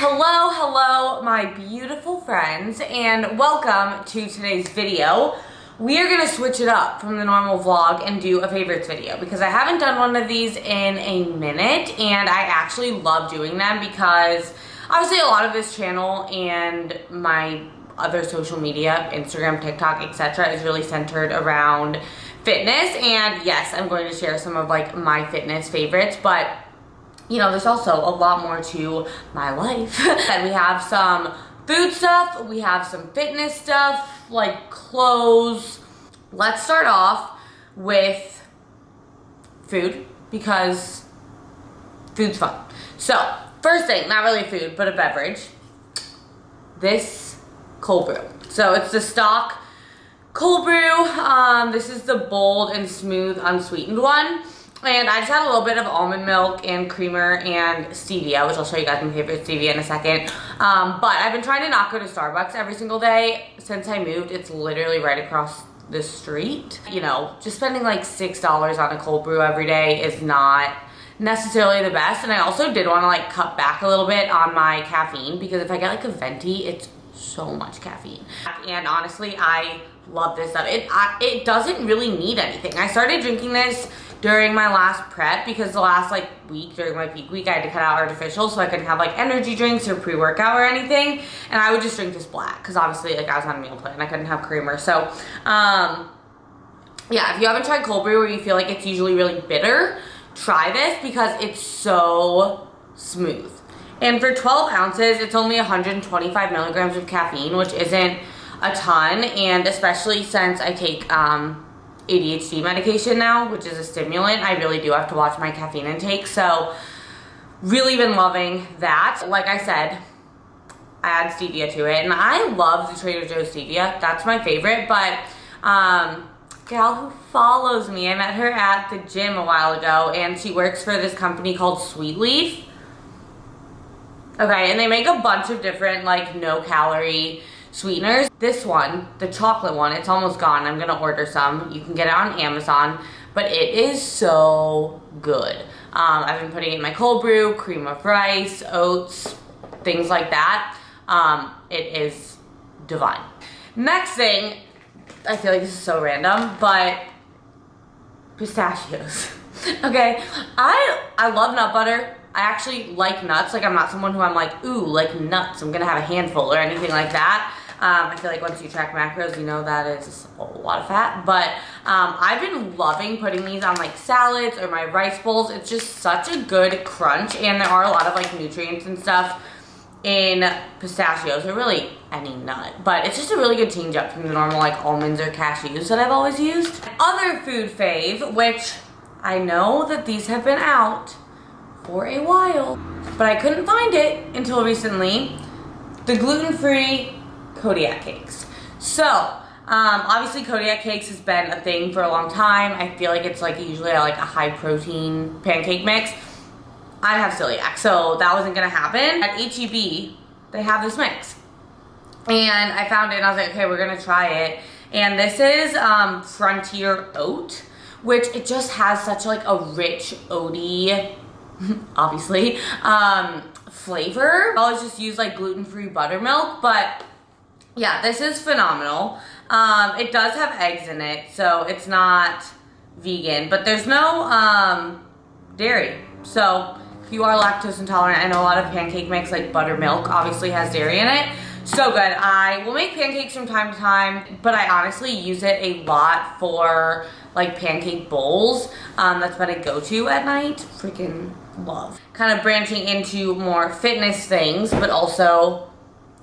Hello, my beautiful friends, and welcome to today's video. We are going to switch it up from the normal vlog and do a favorites video because I haven't done one of these in a minute, and I actually love doing them because obviously a lot of this channel and my other social media, Instagram, TikTok, etc. is really centered around fitness, and yes, I'm going to share some of like my fitness favorites, but you know, there's also a lot more to my life. And we have some food stuff, we have some fitness stuff, like clothes. Let's start off with food because food's fun. So, first thing, not really food, but a beverage. This cold brew. So it's the stock cold brew. This is the bold and smooth unsweetened one. And I just had a little bit of almond milk and creamer and stevia, which I'll show you guys my favorite stevia in a second. But I've been trying to not go to Starbucks every single day since I moved. It's literally right across the street. You know, just spending like $6 on a cold brew every day is not necessarily the best. And I also did want to like cut back a little bit on my caffeine because if I get like a venti, it's so much caffeine. And honestly, I love this stuff. It doesn't really need anything. I started drinking this during my last prep because the last like week during my peak week I had to cut out artificial so I couldn't have like energy drinks or pre-workout or anything, and I would just drink this black because obviously like I was on a meal plan, I couldn't have creamer. So yeah, if you haven't tried cold brew or you feel like it's usually really bitter, try this because it's so smooth. And for 12 ounces it's only 125 milligrams of caffeine, which isn't a ton, and especially since I take ADHD medication now, which is a stimulant, I really do have to watch my caffeine intake. So really been loving that. Like I said, I add stevia to it, and I love the Trader Joe's stevia. That's my favorite. But gal who follows me, I met her at the gym a while ago, and she works for this company called Sweet Leaf. Okay, and they make a bunch of different like no calorie sweeteners. This one, the chocolate one, it's almost gone. I'm gonna order some. You can get it on Amazon, but it is so good. I've been putting it in my cold brew, cream of rice, oats, things like that. It is divine. Next thing, I feel like this is so random, but pistachios. Okay, I love nut butter. I actually like nuts. Like I'm not someone who I'm like, ooh, like nuts, I'm gonna have a handful or anything like that. I feel like once you track macros, you know that is a lot of fat. But I've been loving putting these on like salads or my rice bowls. It's just such a good crunch, and there are a lot of like nutrients and stuff in pistachios, or really any nut. But it's just a really good change up from the normal like almonds or cashews that I've always used. Other food fave, which I know that these have been out for a while, but I couldn't find it until recently, the gluten-free Kodiak cakes. So, obviously Kodiak cakes has been a thing for a long time. I feel like it's like usually like a high protein pancake mix. I have celiac, so that wasn't gonna happen. At HEB, they have this mix. And I found it and I was like, okay, we're gonna try it. And this is Frontier Oat, which it just has such like a rich oaty, obviously, flavor. I always just use like gluten-free buttermilk, but yeah, this is phenomenal. It does have eggs in it, so it's not vegan, but there's no dairy. So if you are lactose intolerant, I know a lot of pancake mix like buttermilk obviously has dairy in it. So good. I will make pancakes from time to time, but I honestly use it a lot for like pancake bowls. That's been a go-to at night. Freaking love. Kind of branching into more fitness things, but also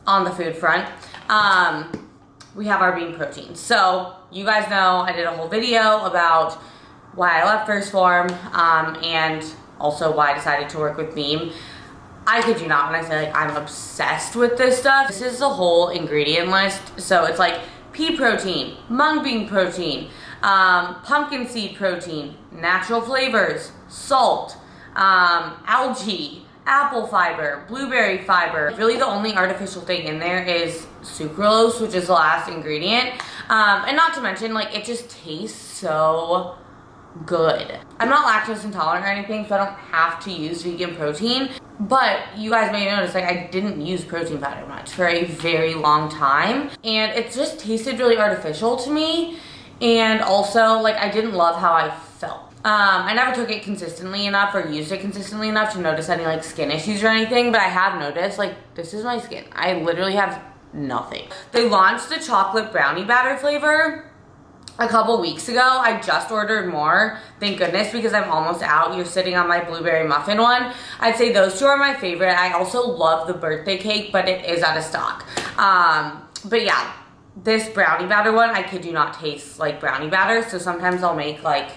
on the food front. We have our bean protein. So you guys know I did a whole video about why I left First Form, and also why I decided to work with Beam. I kid you not when I say like I'm obsessed with this stuff. This is the whole ingredient list. So it's like pea protein, mung bean protein, pumpkin seed protein, natural flavors, salt, algae, apple fiber, blueberry fiber. Really the only artificial thing in there is sucralose, which is the last ingredient. And not to mention, like, it just tastes so good. I'm not lactose intolerant or anything, so I don't have to use vegan protein. But you guys may notice, like, I didn't use protein powder much for a very long time. And it just tasted really artificial to me. And also, like, I didn't love how I felt. I never took it consistently enough or used it consistently enough to notice any, like, skin issues or anything. But I have noticed, like, this is my skin. I literally have nothing. They launched the chocolate brownie batter flavor a couple weeks ago. I just ordered more, thank goodness, because I'm almost out. You're sitting on my blueberry muffin one. I'd say those two are my favorite. I also love the birthday cake, but it is out of stock. But yeah, this brownie batter one, I kid you not, tastes like brownie batter. So sometimes I'll make, like,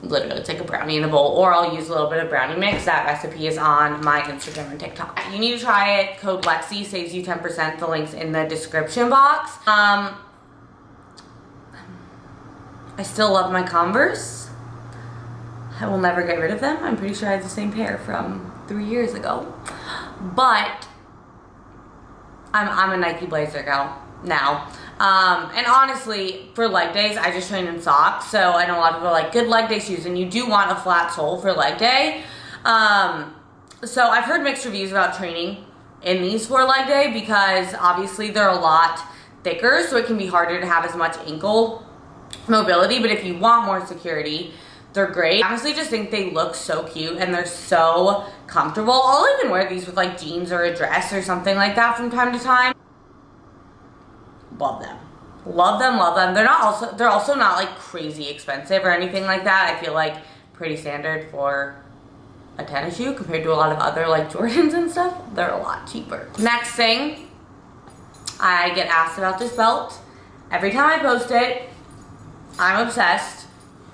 literally it's like a brownie in a bowl, or I'll use a little bit of brownie mix. That recipe is on my Instagram and TikTok. You need to try it. Code Lexi saves you 10%. The link's in the description box. I still love my Converse. I will never get rid of them. I'm pretty sure I have the same pair from 3 years ago. But I'm a Nike Blazer girl now. And honestly, for leg days, I just train in socks. So I know a lot of people are like, good leg day shoes, and you do want a flat sole for leg day. So I've heard mixed reviews about training in these for leg day because obviously they're a lot thicker, so it can be harder to have as much ankle mobility. But if you want more security, they're great. I honestly just think they look so cute and they're so comfortable. I'll even wear these with like jeans or a dress or something like that from time to time. Love them. Love them, love them. They're also not like crazy expensive or anything like that. I feel like pretty standard for a tennis shoe compared to a lot of other like Jordans and stuff. They're a lot cheaper. Next thing, I get asked about this belt every time I post it. I'm obsessed.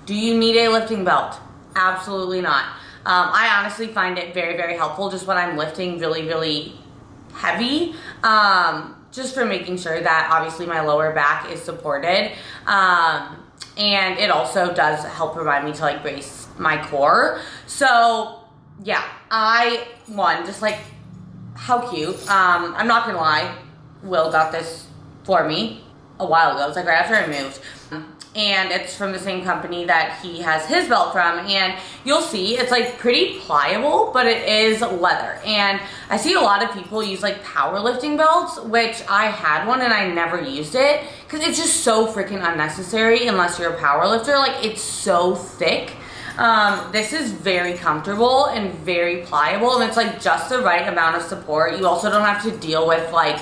Do you need a lifting belt? Absolutely not. I honestly find it very, very helpful just when I'm lifting really, really heavy. Just for making sure that obviously my lower back is supported. And it also does help remind me to like brace my core. So yeah, just like how cute. I'm not gonna lie, Will got this for me a while ago. It's like right after I moved. And it's from the same company that he has his belt from, and you'll see it's like pretty pliable, but it is leather. And I see a lot of people use like powerlifting belts, which I had one and I never used it because it's just so freaking unnecessary unless you're a power lifter. Like, it's so thick. This is very comfortable and very pliable, and it's like just the right amount of support. You also don't have to deal with like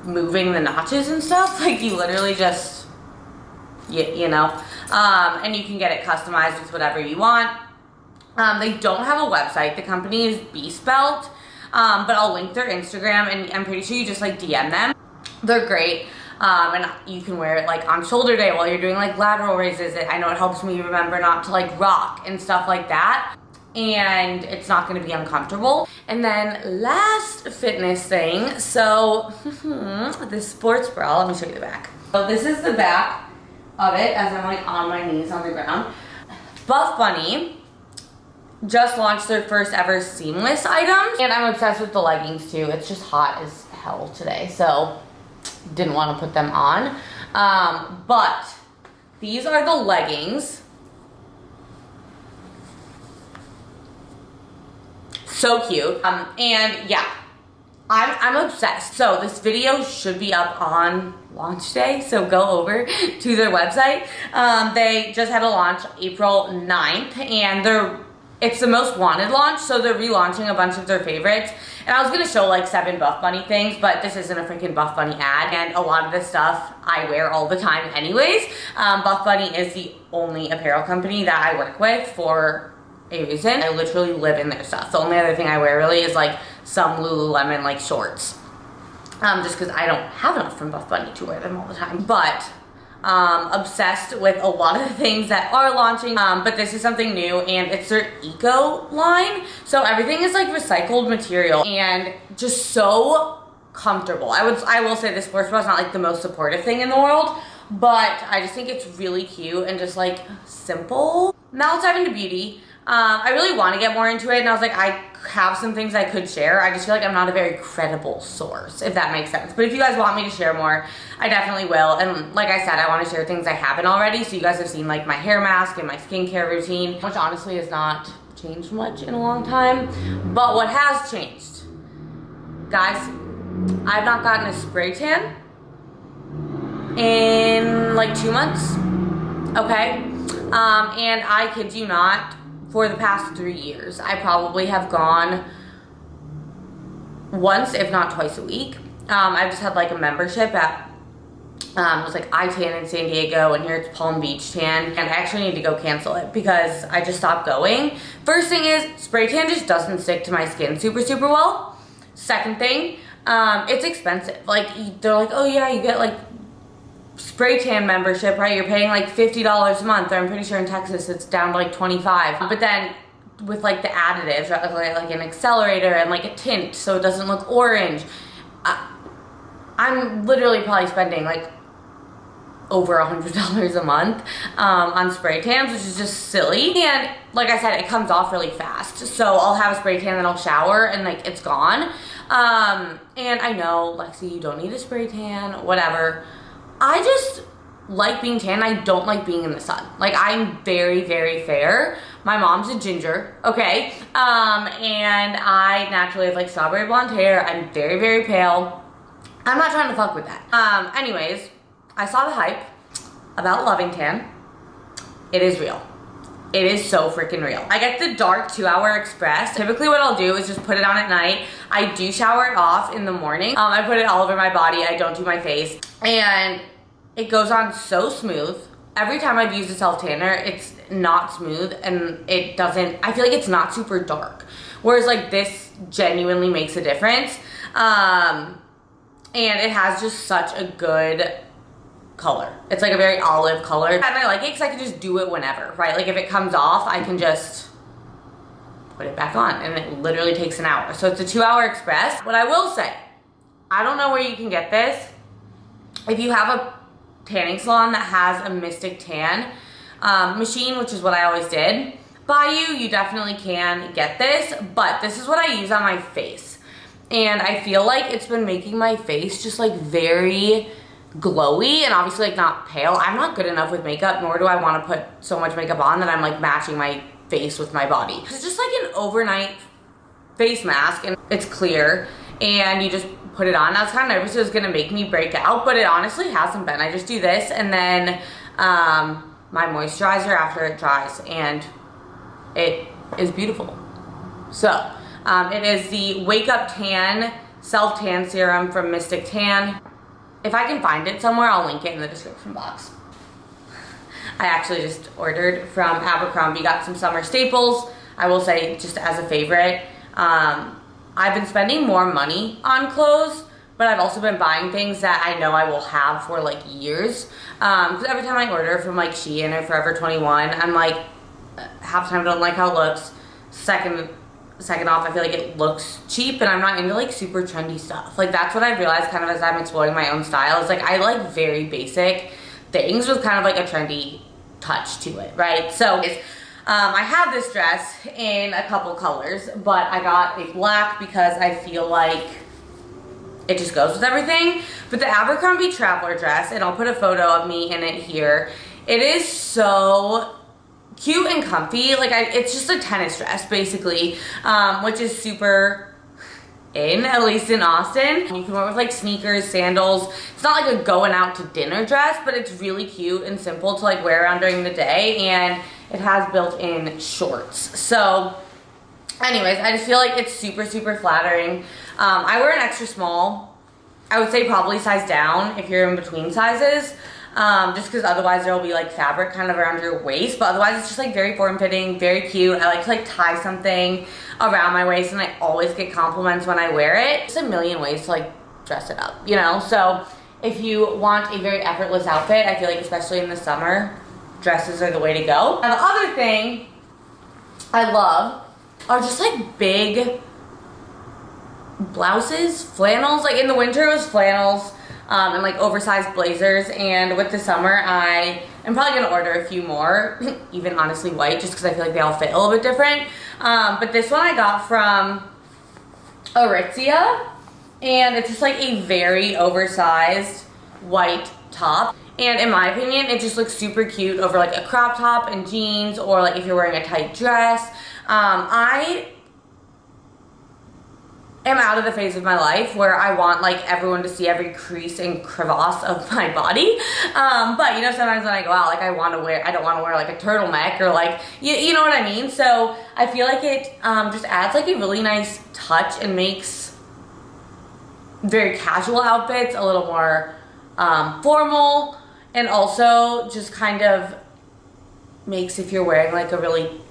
moving the notches and stuff. Like, you literally just you know, and you can get it customized with whatever you want. They don't have a website. The company is Beast Belt, but I'll link their Instagram, and I'm pretty sure you just like DM them. They're great, and you can wear it like on shoulder day while you're doing like lateral raises. I know it helps me remember not to like rock and stuff like that, and it's not going to be uncomfortable. And then last fitness thing, so this sports bra, let me show you the back. So this is the back of it as I'm like on my knees on the ground. Buff Bunny just launched their first ever seamless items, and I'm obsessed with the leggings too. It's just hot as hell today, so didn't want to put them on. But these are the leggings. So cute. And yeah, I'm obsessed. So this video should be up on launch day, so go over to their website. They just had a launch April 9th, and it's the most wanted launch, so they're relaunching a bunch of their favorites. And I was gonna show like 7 Buff Bunny things, but this isn't a freaking Buff Bunny ad, and a lot of this stuff I wear all the time anyways. Buff Bunny is the only apparel company that I work with for a reason. I literally live in their stuff. The only other thing I wear really is like some Lululemon like shorts. Just because I don't have enough from Buff Bunny to wear them all the time. But obsessed with a lot of the things that are launching. But this is something new, and it's their eco line. So everything is like recycled material and just so comfortable. I will say this sports bra is not like the most supportive thing in the world, but I just think it's really cute and just like simple. Now let's dive into beauty. I really want to get more into it, and I was like, I have some things I could share. I just feel like I'm not a very credible source, if that makes sense. But if you guys want me to share more, I definitely will. And like I said, I want to share things I haven't already. So you guys have seen like my hair mask and my skincare routine, which honestly is not changed much in a long time. But what has changed, guys, I've not gotten a spray tan in like 2 months, okay? And I kid you not, for the past 3 years, I probably have gone once, if not twice a week. I've just had like a membership at, it was like iTan in San Diego, and here it's Palm Beach Tan, and I actually need to go cancel it because I just stopped going. First thing is, spray tan just doesn't stick to my skin super well. Second thing, it's expensive. Like, they're like, oh yeah, you get like spray tan membership, right? You're paying like $50 a month, or I'm pretty sure in Texas it's down to like 25. But then with like the additives, right, like an accelerator and like a tint so it doesn't look orange, I'm literally probably spending like over $100 a month on spray tans, which is just silly. And like I said, it comes off really fast. So I'll have a spray tan, then I'll shower, and like it's gone. And I know, Lexi, you don't need a spray tan, whatever. I just like being tan. I don't like being in the sun. Like, I'm very fair. My mom's a ginger, okay? And I naturally have like strawberry blonde hair. I'm very pale. I'm not trying to fuck with that. Anyways, I saw the hype about Loving Tan. It is real. It is so freaking real. I get the dark 2-hour express. Typically what I'll do is just put it on at night. I do shower it off in the morning. I put it all over my body. I don't do my face. And it goes on so smooth. Every time I've used a self tanner, it's not smooth, and it doesn't, I feel like it's not super dark. Whereas like this genuinely makes a difference. And it has just such a good color. It's like a very olive color. And I like it because I can just do it whenever, right? Like if it comes off, I can just put it back on, and it literally takes an hour. So it's a 2-hour express. What I will say, I don't know where you can get this. If you have a tanning salon that has a Mystic Tan machine, which is what I always did, you definitely can get this. But this is what I use on my face. And I feel like it's been making my face just like very glowy, and obviously like not pale. I'm not good enough with makeup, nor do I want to put so much makeup on that I'm like matching my face with my body. It's just like an overnight face mask, and it's clear, and you just put it on. I was kind of nervous it was gonna make me break out, but it honestly hasn't been. I just do this, and then my moisturizer after it dries, and it is beautiful. So it is the Wake Up Tan Self Tan Serum from Mystic Tan. If I can find it somewhere, I'll link it in the description box. I actually just ordered from Abercrombie, got some summer staples. I will say, just as a favorite, I've been spending more money on clothes, but I've also been buying things that I know I will have for like years. Because every time I order from like Shein or Forever 21, I'm like, half the time I don't like how it looks. Second off, I feel like it looks cheap, and I'm not into like super trendy stuff. Like, that's what I've realized kind of as I'm exploring my own style, is like I like very basic things with kind of like a trendy touch to it, right? So I have this dress in a couple colors, but I got a black because I feel like it just goes with everything. But the Abercrombie traveler dress, and I'll put a photo of me in it here, it is so cute and comfy. Like, it's just a tennis dress basically, which is super in, at least in Austin. You can wear it with like sneakers, sandals. It's not like a going out to dinner dress, but it's really cute and simple to like wear around during the day, and it has built-in shorts. So anyways, I just feel like it's super flattering. I wear an extra small. I would say probably size down if you're in between sizes. Just because otherwise there will be like fabric kind of around your waist, but otherwise it's just like very form-fitting, very cute. I like to like tie something around my waist, and I always get compliments when I wear it. Just a million ways to like dress it up, you know? So if you want a very effortless outfit, I feel like especially in the summer, dresses are the way to go. Now the other thing I love are just like big blouses, flannels. Like in the winter it was flannels. And like oversized blazers, and with the summer I am probably gonna order a few more, even honestly white, just because I feel like they all fit a little bit different. But this one I got from Aritzia, and it's just like a very oversized white top, and in my opinion it just looks super cute over like a crop top and jeans, or like if you're wearing a tight dress. I am out of the phase of my life where I want like everyone to see every crease and crevasse of my body. But you know, sometimes when I go out, like I don't want to wear like a turtleneck or like, you know what I mean? So I feel like it just adds like a really nice touch and makes very casual outfits a little more formal, and also just kind of makes, if you're wearing like a really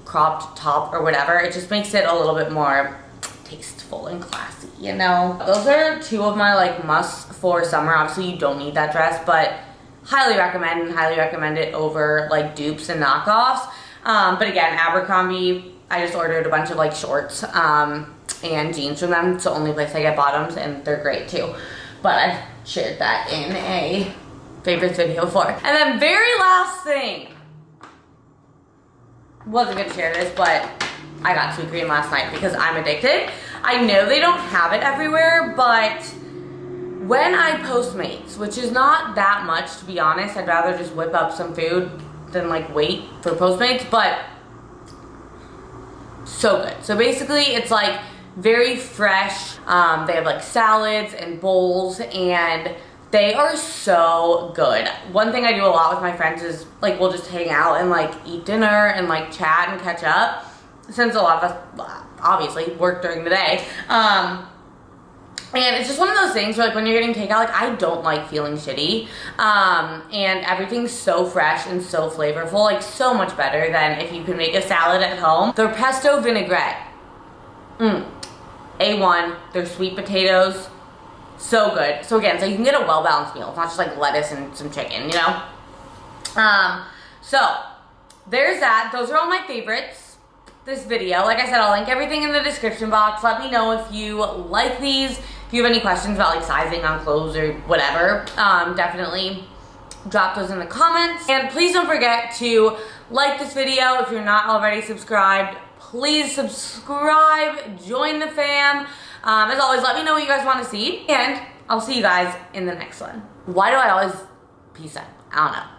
cropped top or whatever, it just makes it a little bit more tasteful and classy, you know? Those are two of my like musts for summer. Obviously you don't need that dress, but highly recommend it over like dupes and knockoffs. But again, Abercrombie, I just ordered a bunch of like shorts and jeans from them. It's the only place I get bottoms, and they're great too. But I've shared that in a favorites video before. And then very last thing, wasn't gonna share this, but I got Sweet Green last night because I'm addicted. I know they don't have it everywhere, but when I Postmates, which is not that much to be honest, I'd rather just whip up some food than like wait for Postmates, but so good. So basically it's like very fresh. They have like salads and bowls, and they are so good. One thing I do a lot with my friends is like we'll just hang out and like eat dinner and like chat and catch up, since a lot of us obviously work during the day. And it's just one of those things where like when you're getting takeout, like I don't like feeling shitty. And everything's so fresh and so flavorful, like so much better than if you can make a salad at home. Their pesto vinaigrette, A1. Their sweet potatoes, so good. So again, so you can get a well-balanced meal. It's not just like lettuce and some chicken, you know? So there's that. Those are all my favorites this video. Like I said, I'll link everything in the description box. Let me know if you like these. If you have any questions about like sizing on clothes or whatever, definitely drop those in the comments. And please don't forget to like this video. If you're not already subscribed, please subscribe, join the fam. As always, let me know what you guys want to see, and I'll see you guys in the next one. Why do I always peace out? I don't know.